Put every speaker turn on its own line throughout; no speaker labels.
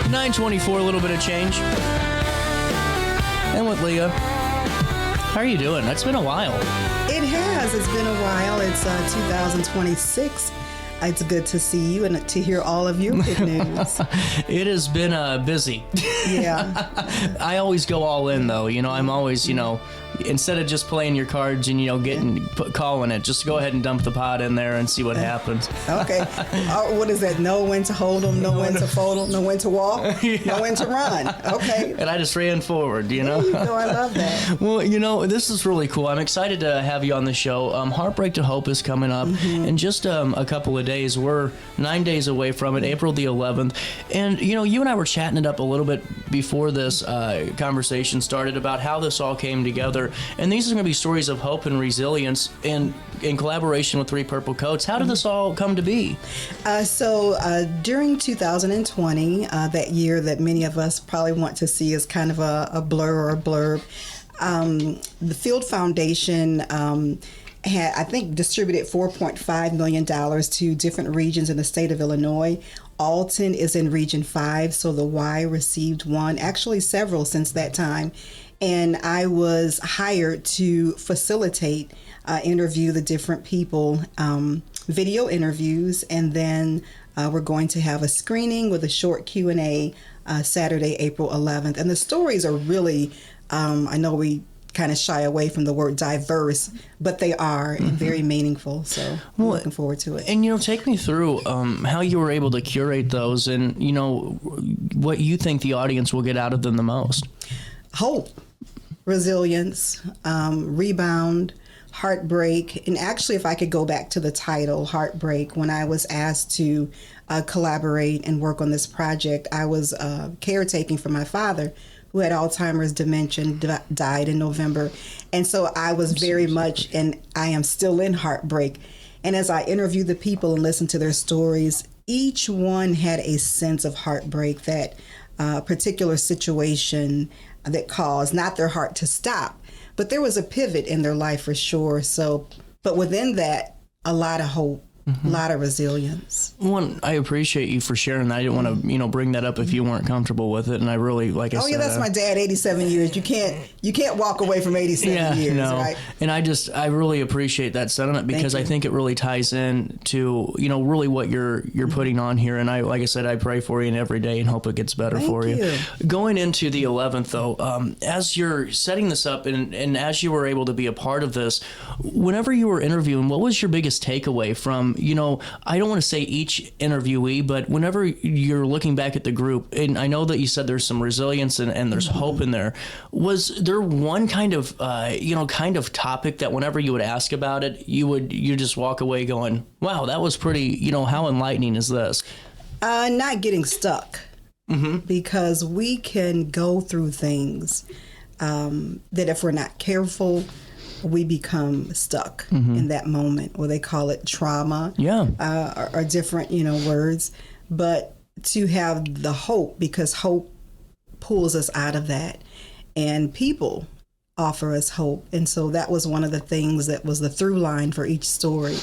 9:24, a little bit of change. And with Leah. How are you doing? It's been a while.
It has. It's been a while. It's 2026. It's good to see you and to hear all of your good news.
It has been busy.
Yeah.
I always go all in, though. I'm always, instead of just playing your cards and, calling it, just go ahead and dump the pot in there and see what happens.
Okay. What is that? Know when to hold them, know when to fold them, know when to walk, know when to run. Okay.
And I just ran forward,
There you go. I love that.
Well, this is really cool. I'm excited to have you on the show. Heartbreak to Hope is coming up in just a couple of days. We're 9 days away from it, April the 11th. And, you and I were chatting it up a little bit before this conversation started about how this all came together. And these are going to be stories of hope and resilience and in collaboration with Three Purple Coats. How did this all come to be?
During 2020, that year that many of us probably want to see as kind of a blur or a blurb, the Field Foundation had, I think, distributed $4.5 million to different regions in the state of Illinois. Alton is in Region 5, so the Y received one, actually several since that time. And I was hired to facilitate, interview the different people, video interviews, and then we're going to have a screening with a short Q&A Saturday, April 11th. And the stories are really, I know we kind of shy away from the word diverse, but they are very meaningful. So I'm looking forward to it.
And, take me through how you were able to curate those and, what you think the audience will get out of them the most.
Hope, resilience, rebound, heartbreak. And actually, if I could go back to the title, Heartbreak, when I was asked to collaborate and work on this project, I was caretaking for my father, who had Alzheimer's dementia, died in November. And so I was very much, and I am still in heartbreak. And as I interviewed the people and listened to their stories, each one had a sense of heartbreak, that particular situation that caused not their heart to stop, but there was a pivot in their life for sure. So, but within that, a lot of hope. A lot of resilience.
One, I appreciate you for sharing that. I didn't want to, bring that up if you weren't comfortable with it. And I really, like I said.
Oh yeah, that's my dad. 87 years. You can't walk away from 87 years, right?
And I really appreciate that sentiment because I think it really ties in to, really what you're putting on here. And like I said, I pray for you every day and hope it gets better for you. Going into the 11th, though, as you're setting this up and as you were able to be a part of this, whenever you were interviewing, what was your biggest takeaway from? I don't want to say each interviewee, but whenever you're looking back at the group, and I know that you said there's some resilience and there's hope in there, was there one kind of topic that whenever you would ask about it, you just walk away going, wow, that was pretty, how enlightening is this?
Not getting stuck, because we can go through things that if we're not careful, we become stuck in that moment, or they call it trauma, or different, words. But to have the hope, because hope pulls us out of that, and people offer us hope. And so that was one of the things that was the through line for each story,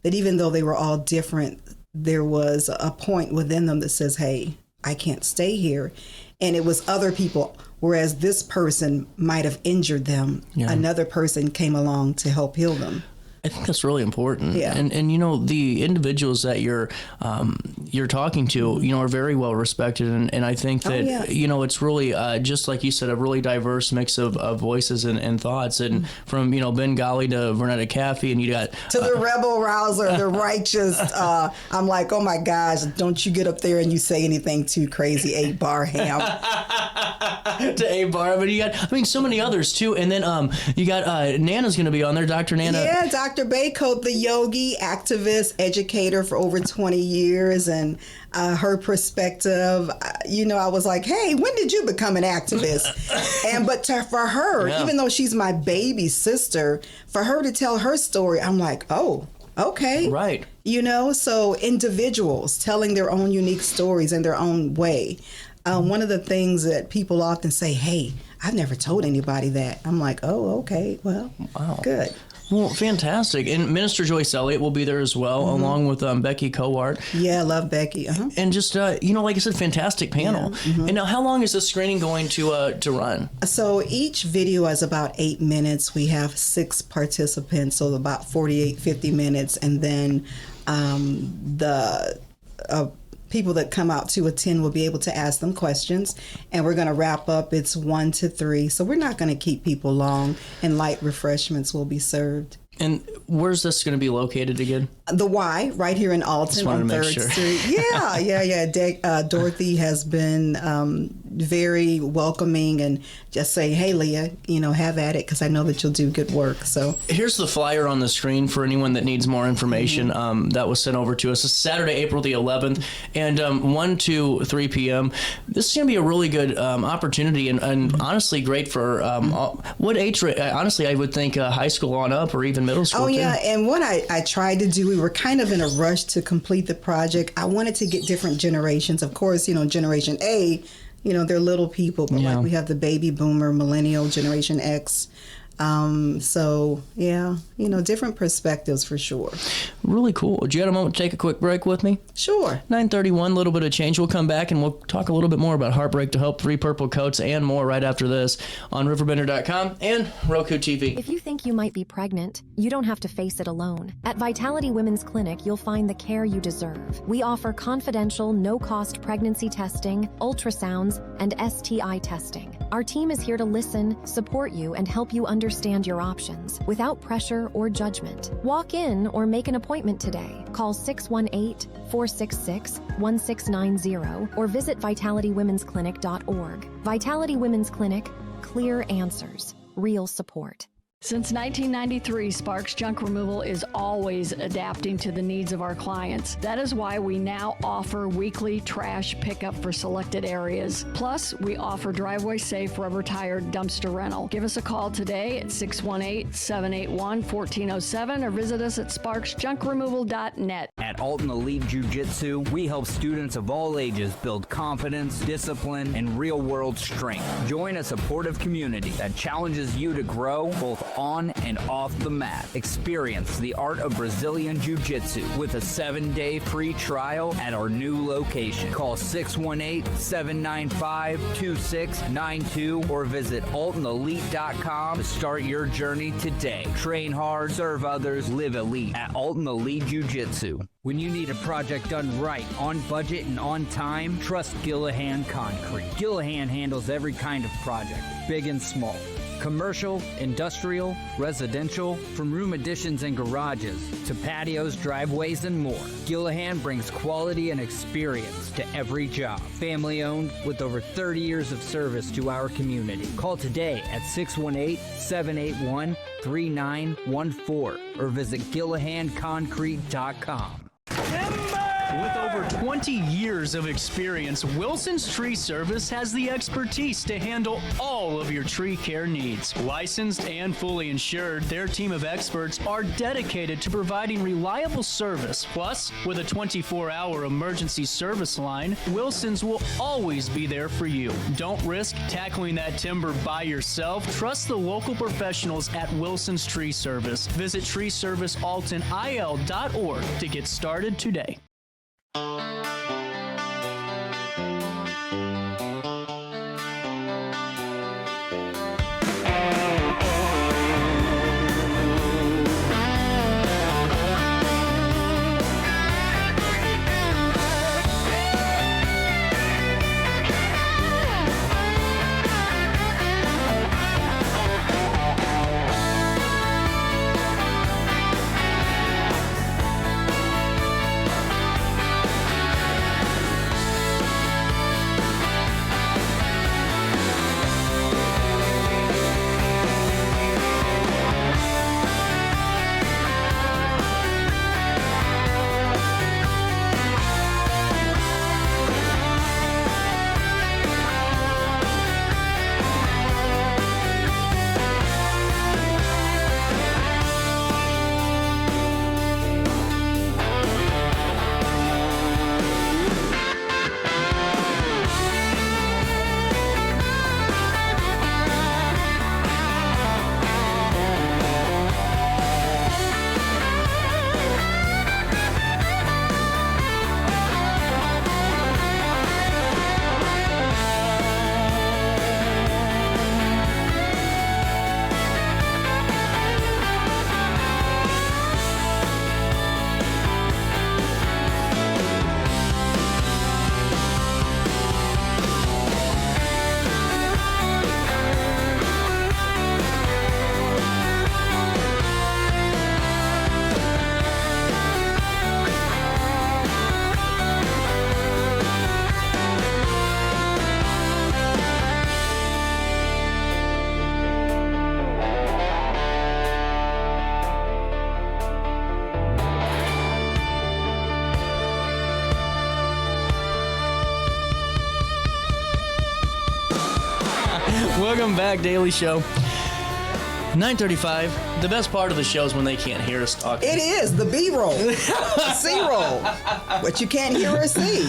that even though they were all different, there was a point within them that says, hey, I can't stay here. And it was other people. Whereas this person might have injured them, another person came along to help heal them.
I think that's really important.
Yeah.
And the individuals that you're talking to, are very well respected. And I think that, it's really, just like you said, a really diverse mix of voices and thoughts. And from, Bengali to Vernetta Caffey, and you got...
to the rebel rouser, the righteous. I'm like, oh my gosh, don't you get up there and you say anything too crazy, 8-bar ham.
To 8-bar, but you got, so many others too. And then you got Nana's going to be on there, Dr. Nana.
Yeah, Dr. Baycoat, the yogi, activist, educator for over 20 years, and her perspective, I was like, hey, when did you become an activist? For her, even though she's my baby sister, for her to tell her story, I'm like, oh, okay.
Right.
So individuals telling their own unique stories in their own way. One of the things that people often say, hey, I've never told anybody that. I'm like, oh, okay, well, wow. Good.
Well, fantastic. And Minister Joyce Elliott will be there as well, along with Becky Cowart.
Yeah, I love Becky.
And just, like I said, fantastic panel. And now, how long is this screening going to run?
So each video is about 8 minutes. We have 6 participants, so about 48, 50 minutes. And then the people that come out to attend will be able to ask them questions. And we're going to wrap up. It's 1 to 3. So we're not going to keep people long, and light refreshments will be served.
And where's this going to be located again?
The Y, right here in Alton on 3rd Street. Yeah. Dorothy has been very welcoming and just say, hey, Leah, have at it, because I know that you'll do good work. So
here's the flyer on the screen for anyone that needs more information. That was sent over to us. It's Saturday, April the 11th, and 1 to 3 p.m. This is going to be a really good opportunity, and honestly great for what age? Honestly, I would think high school on up, or even middle school.
Oh, yeah. And what I tried to do, we were kind of in a rush to complete the project. I wanted to get different generations. Of course, Generation A, they're little people, but like we have the baby boomer, millennial, Generation X. So, yeah, different perspectives for sure.
Really cool. Do you have a moment to take a quick break with me?
Sure.
9:31, a little bit of change. We'll come back and we'll talk a little bit more about Heartbreak to Help, 3 Purple Coats, and more right after this on RiverBender.com and Roku TV.
If you think you might be pregnant, you don't have to face it alone. At Vitality Women's Clinic, you'll find the care you deserve. We offer confidential, no-cost pregnancy testing, ultrasounds, and STI testing. Our team is here to listen, support you, and help you understand your options without pressure or judgment. Walk in or make an appointment today. Call 618-466-1690 or visit vitalitywomensclinic.org. Vitality Women's Clinic, clear answers, real support.
Since 1993, Sparks Junk Removal is always adapting to the needs of our clients. That is why we now offer weekly trash pickup for selected areas. Plus, we offer driveway-safe rubber-tired dumpster rental. Give us a call today at 618-781-1407 or visit us at sparksjunkremoval.net.
At Alton Elite Jiu-Jitsu, we help students of all ages build confidence, discipline, and real-world strength. Join a supportive community that challenges you to grow both on and off the mat. Experience the art of Brazilian Jiu-Jitsu with a 7-day free trial at our new location. Call 618-795-2692 or visit altonelite.com to start your journey today. Train hard, serve others, live elite at Alton Elite Jiu-Jitsu. When you need a project done right, on budget, and on time, trust Gillahan Concrete. Gillahan handles every kind of project, big and small. Commercial, industrial, residential, from room additions and garages to patios, driveways, and more. Gillahan brings quality and experience to every job. Family owned with over 30 years of service to our community. Call today at 618-781-3914 or visit GillahanConcrete.com.
With over 20 years of experience, Wilson's Tree Service has the expertise to handle all of your tree care needs. Licensed and fully insured, their team of experts are dedicated to providing reliable service. Plus, with a 24-hour emergency service line, Wilson's will always be there for you. Don't risk tackling that timber by yourself. Trust the local professionals at Wilson's Tree Service. Visit treeservicealtonil.org to get started today.
Welcome back, Daily Show. 9:35. The best part of the show is when they can't hear us talking.
It is the B-roll, the C-roll, what you can't hear or see.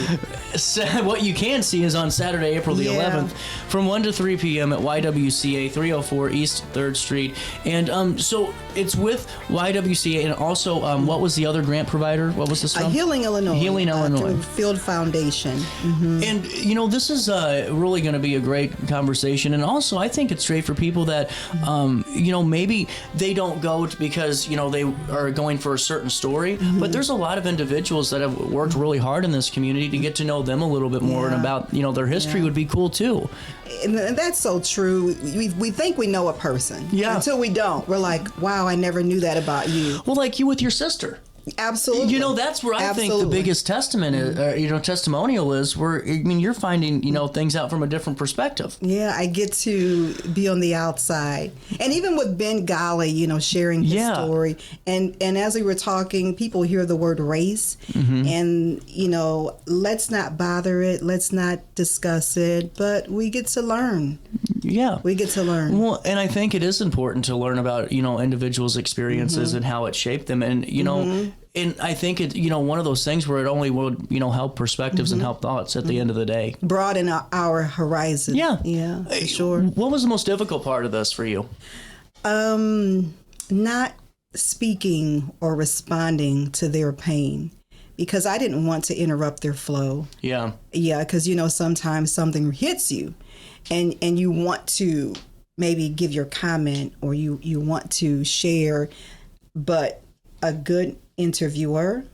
So what you can see is on Saturday, April the 11th, from 1 to 3 p.m. at YWCA, 304 East 3rd Street. And so it's with YWCA, and also, what was the other grant provider? What was this from?
Healing, Illinois.
Healing, Illinois.
Through Field Foundation. Mm-hmm.
And, this is really going to be a great conversation. And also, I think it's great for people that, maybe they don't go because, they are going for a certain story. Mm-hmm. But there's a lot of individuals that have worked really hard in this community to get to know them a little bit more, and about, their history would be cool, too.
And that's so true. We think we know a person. Yeah. Until we don't. We're like, wow, I never knew that about you.
Well, like you with your sister.
Absolutely.
That's where I think the biggest testament is, testimonial is where, you're finding, things out from a different perspective.
Yeah, I get to be on the outside. And even with Ben Golly, sharing his story. And as we were talking, people hear the word race. Mm-hmm. And, let's not bother it. Let's not discuss it. But we get to learn.
Yeah.
We get to learn.
Well, and I think it is important to learn about, individuals' experiences and how it shaped them. And, and I think it, one of those things where it only would, help perspectives and help thoughts at the end of the day.
Broaden our horizon. Yeah. Yeah, for sure.
What was the most difficult part of this for you?
Not speaking or responding to their pain, because I didn't want to interrupt their flow. Yeah. Yeah, because, sometimes something hits you and you want to maybe give your comment or you want to share, but a good interviewer,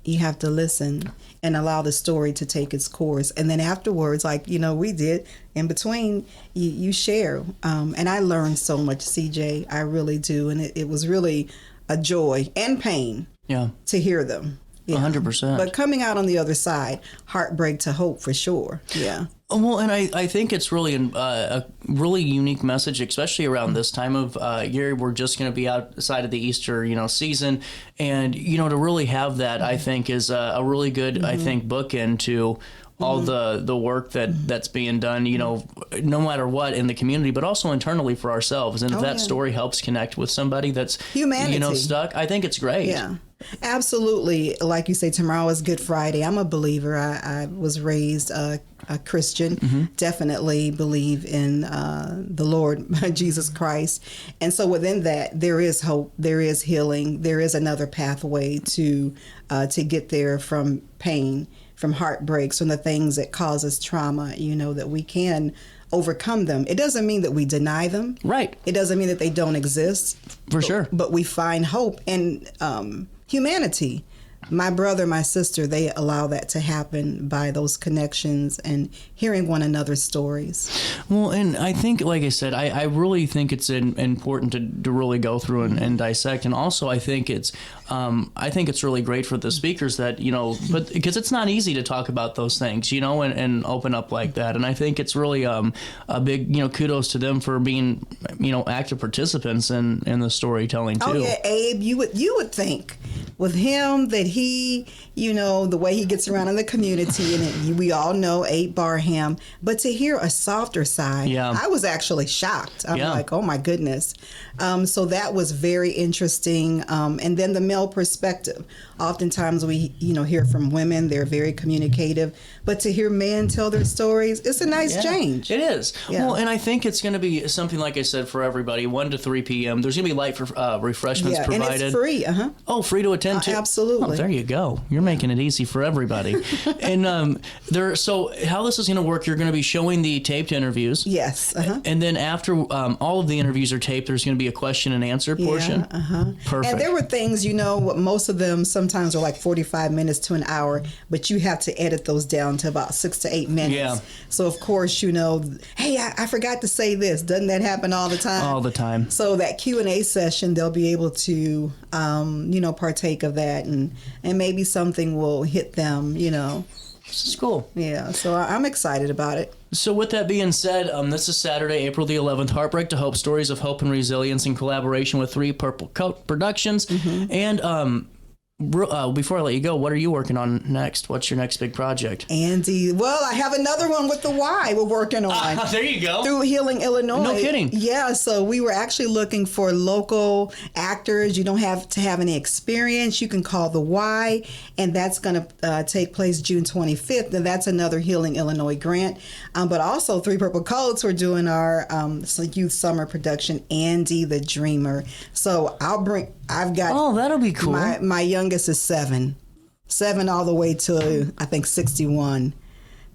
you have to listen and allow the story to take its course. And then afterwards, like, we did, in between, you share. And I learned so much, CJ. I really do. And it was really a joy and pain to hear them. Yeah.
100%.
But coming out on the other side, heartbreak to hope for sure. Yeah.
Well, and I think it's really a really unique message, especially around this time of year. We're just going to be outside of the Easter, season. And, to really have that, I think, is a really good, I think, bookend to all the work that's being done, no matter what in the community, but also internally for ourselves. And if that story helps connect with somebody that's,
humanity,
stuck, I think it's great. Yeah.
Absolutely. Like you say, tomorrow is Good Friday. I'm a believer. I was raised a Christian, definitely believe in the Lord Jesus Christ. And so within that, there is hope, there is healing, there is another pathway to get there from pain, from heartbreaks, from the things that cause us trauma, that we can overcome them. It doesn't mean that we deny them. Right. It doesn't mean that they don't exist. For sure. But we find hope and humanity. My brother, my sister, they allow that to happen by those connections and hearing one another's stories.
Well, and I think, like I said, I really think it's important to really go through and dissect. And also, I think it's really great for the speakers that, but because it's not easy to talk about those things, and open up like that. And I think it's really a big, kudos to them for being, active participants in the storytelling too.
Oh yeah, Abe, you would think with him that he, the way he gets around in the community, and we all know Abe Barham, but to hear a softer side, I was actually shocked. I'm like, oh my goodness. So that was very interesting. And then the male perspective. Oftentimes we, hear from women, they're very communicative, but to hear men tell their stories, it's a nice change.
It is. Yeah. Well, and I think it's going to be something, like I said, for everybody, 1 to 3 p.m. There's going to be light refreshments provided.
And it's free.
Oh, free to attend to?
Absolutely.
Oh, there you go. You're making it easy for everybody. And so how this is going to work, you're going to be showing the taped interviews.
Yes.
And then after all of the interviews are taped, there's going to be a question and answer portion. Perfect.
And there were things, most of them sometimes are like 45 minutes to an hour, but you have to edit those down to about 6 to 8 minutes. Yeah. So of course, hey, I forgot to say this. Doesn't that happen all the time?
All the time.
So that Q&A session, they'll be able to, partake of that, and maybe something will hit them,
This is cool.
Yeah, so I'm excited about it.
So with that being said, this is Saturday, April the 11th, Heartbreak to Hope, Stories of Hope and Resilience in collaboration with 3 Purple Coat Productions. And Before I let you go, what are you working on next? What's your next big project?
Andy, well, I have another one with the Y we're working on.
There you go.
Through Healing, Illinois.
No kidding.
Yeah, so we were actually looking for local actors. You don't have to have any experience. You can call the Y, and that's going to take place June 25th, and that's another Healing, Illinois grant. But also, Three Purple Coats, we're doing our youth summer production, Andy the Dreamer. So I've got...
Oh, that'll be cool.
My youngest is 7 all the way to, I think, 61.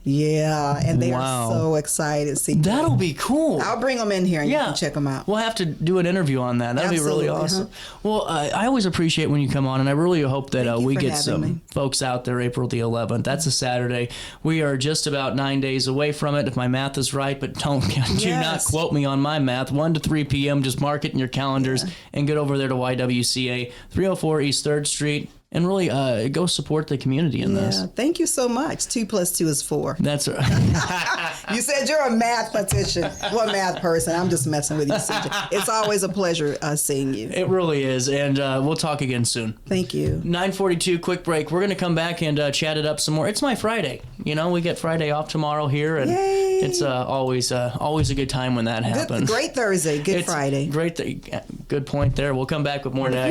Yeah, and they are so excited. See,
that'll be cool.
I'll bring them in here and you can check them out.
We'll have to do an interview on that. That'll be really awesome. Well, I always appreciate when you come on, and I really hope that we get some folks out there April the 11th. That's a Saturday. We are just about 9 days away from it, if my math is right, but do not quote me on my math. 1 to 3 p.m., just mark it in your calendars and get over there to YWCA, 304 East 3rd Street. And really go support the community in this.
Thank you so much. 2 + 2 is 4.
That's right.
You said you're a mathematician. Well, math person. I'm just messing with you, CJ. It's always a pleasure seeing you.
It really is. And we'll talk again soon.
Thank you.
9:42, quick break. We're going to come back and chat it up some more. It's my Friday. You know, we get Friday off tomorrow here. And
Yay.
it's always a good time when that happens.
Great Thursday. Good Friday.
Good point there. We'll come back with more next.